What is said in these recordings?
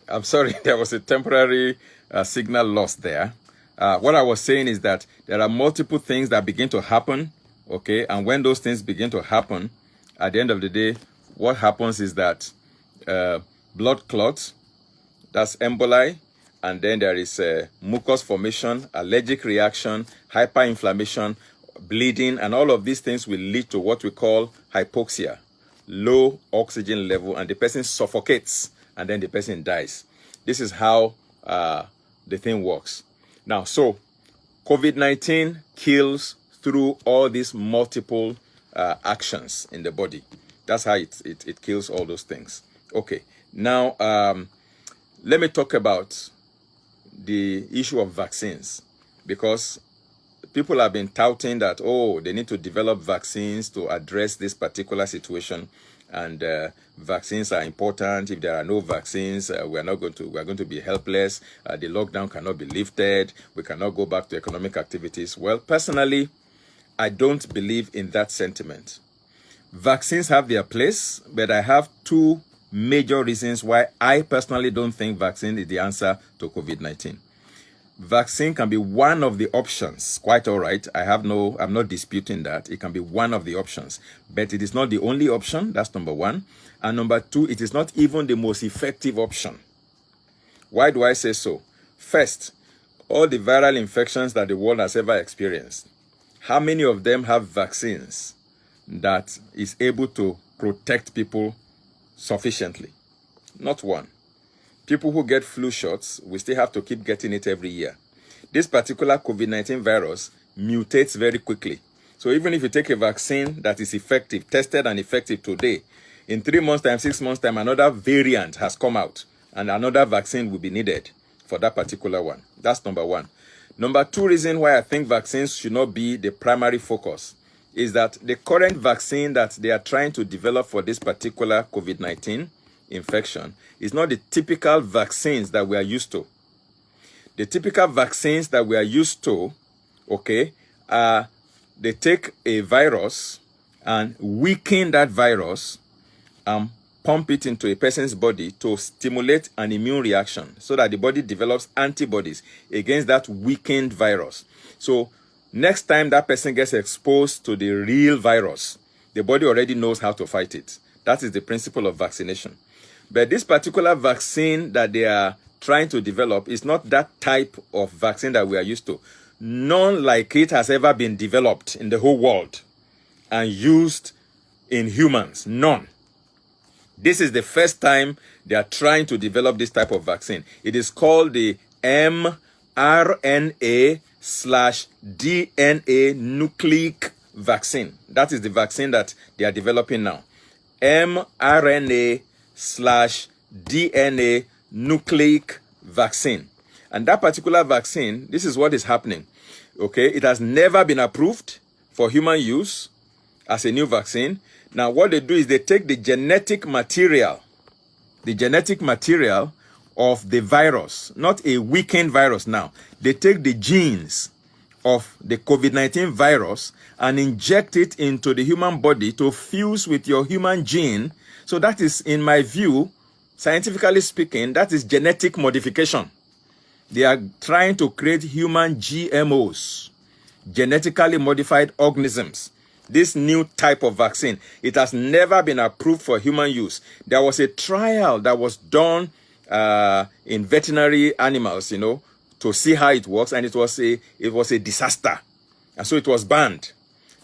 I'm sorry, there was a temporary signal loss there. What I was saying is that there are multiple things that begin to happen, okay? And when those things begin to happen, at the end of the day, what happens is that blood clots, that's emboli, and then there is mucus formation, allergic reaction, hyperinflammation, bleeding, and all of these things will lead to what we call hypoxia, low oxygen level, and the person suffocates, and then the person dies. This is how the thing works. Now, so COVID-19 kills through all these multiple actions in the body. That's how it kills all those things. Okay, now let me talk about the issue of vaccines, because people have been touting that, oh, they need to develop vaccines to address this particular situation, and vaccines are important. If there are no vaccines, we're going to be helpless. The lockdown cannot be lifted. We cannot go back to economic activities. Well, personally, I don't believe in that sentiment. Vaccines have their place, but I have two major reasons why I personally don't think vaccine is the answer to COVID-19. Vaccine can be one of the options, quite all right. I'm not disputing that. It can be one of the options, but it is not the only option. That's number one. And number two, it is not even the most effective option. Why do I say so? First, all the viral infections that the world has ever experienced, how many of them have vaccines that is able to protect people sufficiently? Not one. People who get flu shots, we still have to keep getting it every year. This particular COVID-19 virus mutates very quickly. So even if you take a vaccine that is effective, tested and effective today, in 3 months' time, 6 months' time, another variant has come out and another vaccine will be needed for that particular one. That's number one. Number two reason why I think vaccines should not be the primary focus is that the current vaccine that they are trying to develop for this particular COVID-19 infection is not the typical vaccines that we are used to. The typical vaccines that we are used to, okay, they take a virus and weaken that virus and pump it into a person's body to stimulate an immune reaction so that the body develops antibodies against that weakened virus. So next time that person gets exposed to the real virus, the body already knows how to fight it. That is the principle of vaccination. But this particular vaccine that they are trying to develop is not that type of vaccine that we are used to. None like it has ever been developed in the whole world and used in humans. None. This is the first time they are trying to develop this type of vaccine. It is called the mRNA/DNA nucleic vaccine. That is the vaccine that they are developing now. mRNA/DNA nucleic vaccine. And that particular vaccine, this is what is happening. Okay, it has never been approved for human use as a new vaccine. Now, what they do is they take the genetic material of the virus, not a weakened virus now. They take the genes of the COVID-19 virus and inject it into the human body to fuse with your human gene. So that is, in my view, scientifically speaking, that is genetic modification. They are trying to create human GMOs, genetically modified organisms. This new type of vaccine, it has never been approved for human use. There was a trial that was done in veterinary animals, to see how it works, and it was a disaster. And so it was banned.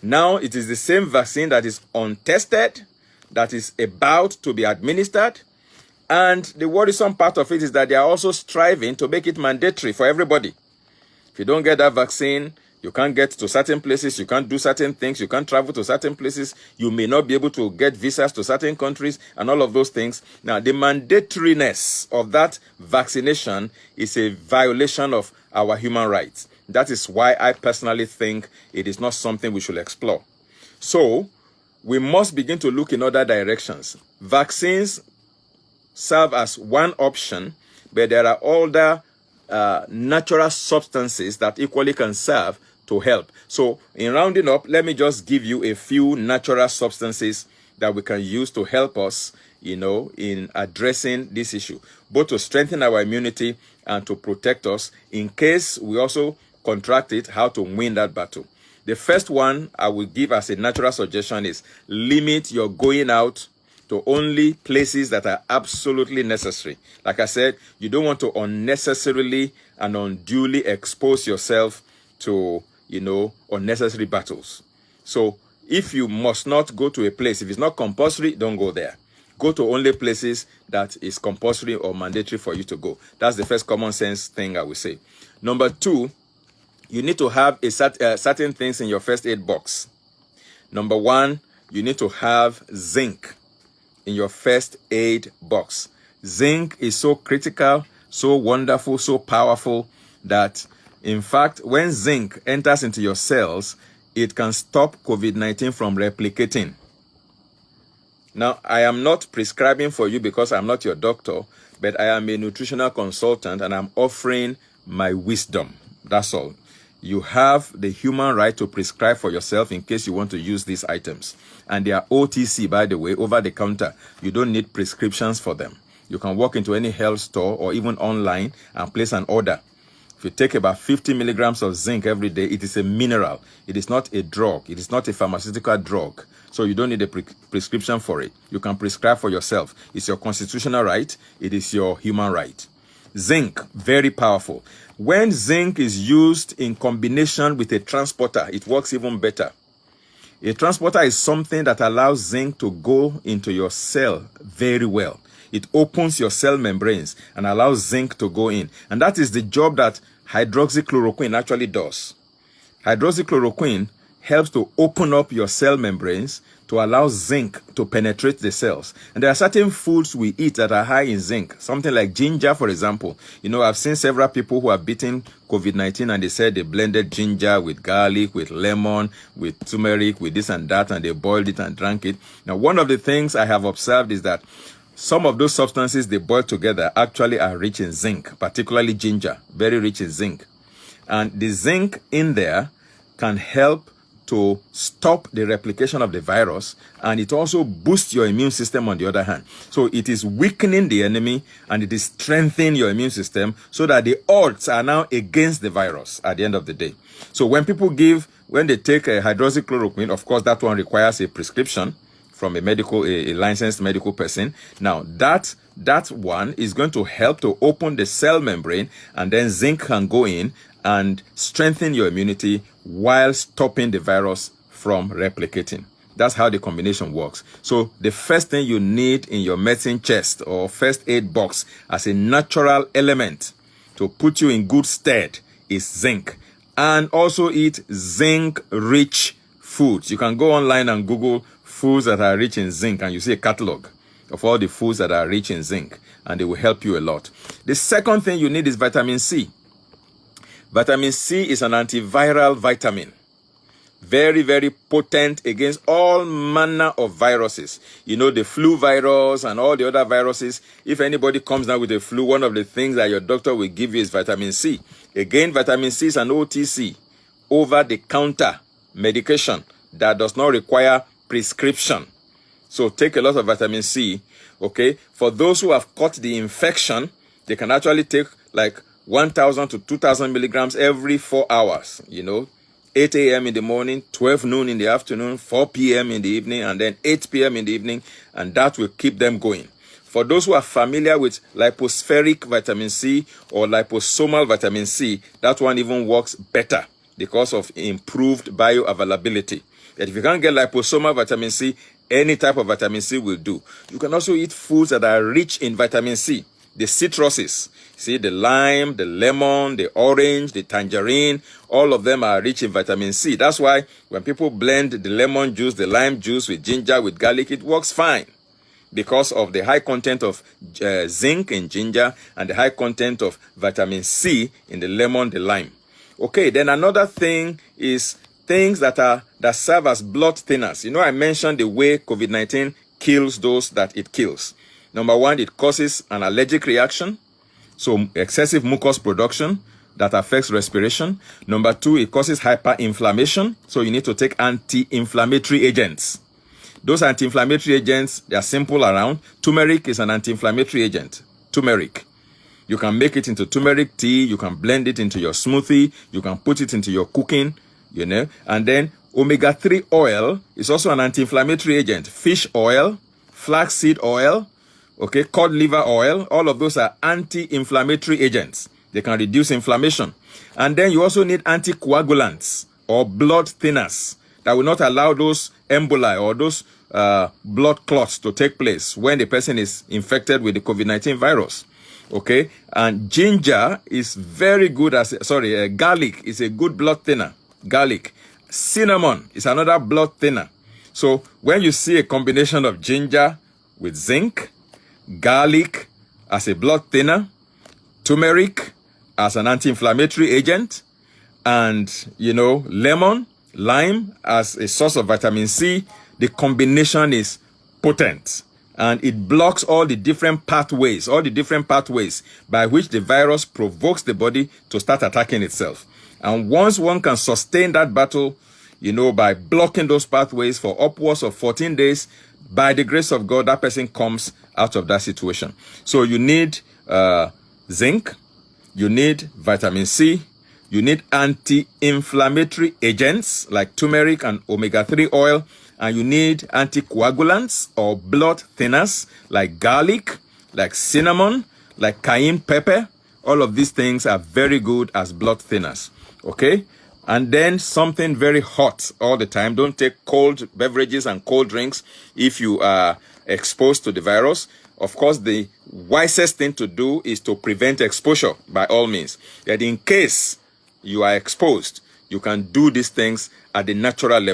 Now it is the same vaccine that is untested, that is about to be administered. And the worrisome part of it is that they are also striving to make it mandatory for everybody. If you don't get that vaccine, you can't get to certain places, you can't do certain things, you can't travel to certain places, you may not be able to get visas to certain countries, and all of those things. Now, the mandatoriness of that vaccination is a violation of our human rights. That is why I personally think it is not something we should explore. So, we must begin to look in other directions. Vaccines serve as one option, but there are other natural substances that equally can serve to help. So in rounding up, let me just give you a few natural substances that we can use to help us in addressing this issue, both to strengthen our immunity and to protect us in case we also contract it, how to win that battle. The first one I will give as a natural suggestion is limit your going out to only places that are absolutely necessary. Like I said, you don't want to unnecessarily and unduly expose yourself to, unnecessary battles. So if you must not go to a place, if it's not compulsory, don't go there. Go to only places that is compulsory or mandatory for you to go. That's the first common sense thing I would say. Number two, you need to have certain things in your first aid box. Number one, you need to have zinc in your first aid box. Zinc is so critical, so wonderful, so powerful that, in fact, when zinc enters into your cells, it can stop COVID-19 from replicating. Now, I am not prescribing for you because I'm not your doctor, but I am a nutritional consultant and I'm offering my wisdom. That's all. You have the human right to prescribe for yourself in case you want to use these items. And they are OTC, by the way, over the counter. You don't need prescriptions for them. You can walk into any health store or even online and place an order. If you take about 50 milligrams of zinc every day, it is a mineral. It is not a drug. It is not a pharmaceutical drug. So you don't need a prescription for it. You can prescribe for yourself. It's your constitutional right. It is your human right. Zinc, very powerful. When zinc is used in combination with a transporter, it works even better. A transporter is something that allows zinc to go into your cell very well. It opens your cell membranes and allows zinc to go in. And that is the job that hydroxychloroquine actually does. Hydroxychloroquine helps to open up your cell membranes to allow zinc to penetrate the cells. And there are certain foods we eat that are high in zinc. Something like ginger, for example. I've seen several people who have beaten COVID-19 and they said they blended ginger with garlic, with lemon, with turmeric, with this and that, and they boiled it and drank it. Now, one of the things I have observed is that some of those substances they boil together actually are rich in zinc, particularly ginger, very rich in zinc. And the zinc in there can help to stop the replication of the virus, and it also boosts your immune system on the other hand. So it is weakening the enemy and it is strengthening your immune system so that the odds are now against the virus at the end of the day. So when they take a hydroxychloroquine, of course that one requires a prescription from a licensed medical person. Now that one is going to help to open the cell membrane, and then zinc can go in and strengthen your immunity while stopping the virus from replicating. That's how the combination works. So the first thing you need in your medicine chest or first aid box as a natural element to put you in good stead is zinc. And also eat zinc-rich foods. You can go online and Google foods that are rich in zinc, and you see a catalog of all the foods that are rich in zinc, and they will help you a lot. The second thing you need is vitamin C. Vitamin C is an antiviral vitamin. Very, very potent against all manner of viruses. The flu virus and all the other viruses. If anybody comes down with a flu, one of the things that your doctor will give you is vitamin C. Again, vitamin C is an OTC, over-the-counter medication that does not require prescription. So take a lot of vitamin C, okay? For those who have caught the infection, they can actually take like 1,000 to 2,000 milligrams every 4 hours, 8 a.m. in the morning, 12 noon in the afternoon, 4 p.m. in the evening, and then 8 p.m. in the evening, and that will keep them going. For those who are familiar with lipospheric vitamin C or liposomal vitamin C, that one even works better because of improved bioavailability. But if you can't get liposomal vitamin C, any type of vitamin C will do. You can also eat foods that are rich in vitamin C. The citruses, see, the lime, the lemon, the orange, the tangerine, all of them are rich in vitamin C. That's why when people blend the lemon juice, the lime juice with ginger, with garlic, it works fine because of the high content of zinc in ginger and the high content of vitamin C in the lemon, the lime. Okay, then another thing is things that serve as blood thinners. I mentioned the way COVID-19 kills those that it kills. Number one, it causes an allergic reaction, so excessive mucus production that affects respiration. Number two, it causes hyperinflammation, so you need to take anti-inflammatory agents. Those anti-inflammatory agents, they are simple around. Turmeric is an anti-inflammatory agent. Turmeric. You can make it into turmeric tea. You can blend it into your smoothie. You can put it into your cooking, you know. And then omega-3 oil is also an anti-inflammatory agent. Fish oil, flaxseed oil, okay, cod liver oil. All of those are anti-inflammatory agents. They can reduce inflammation. And then you also need anticoagulants or blood thinners that will not allow those emboli or those blood clots to take place when the person is infected with the COVID-19 virus. Okay, and ginger is very good as, garlic is a good blood thinner. Garlic. Cinnamon is another blood thinner. So when you see a combination of ginger with zinc, garlic as a blood thinner, turmeric as an anti-inflammatory agent, and, you know, lime as a source of vitamin C, the combination is potent. And it blocks all the different pathways by which the virus provokes the body to start attacking itself. And once one can sustain that battle, you know, by blocking those pathways for upwards of 14 days, by the grace of God, that person comes out of that situation. So you need zinc, you need vitamin C, you need anti-inflammatory agents like turmeric and omega-3 oil, and you need anticoagulants or blood thinners like garlic, like cinnamon, like cayenne pepper. All of these things are very good as blood thinners, okay? And then something very hot all the time. Don't take cold beverages and cold drinks if you are exposed to the virus. Of course, the wisest thing to do is to prevent exposure by all means. That in case you are exposed, you can do these things at the natural level.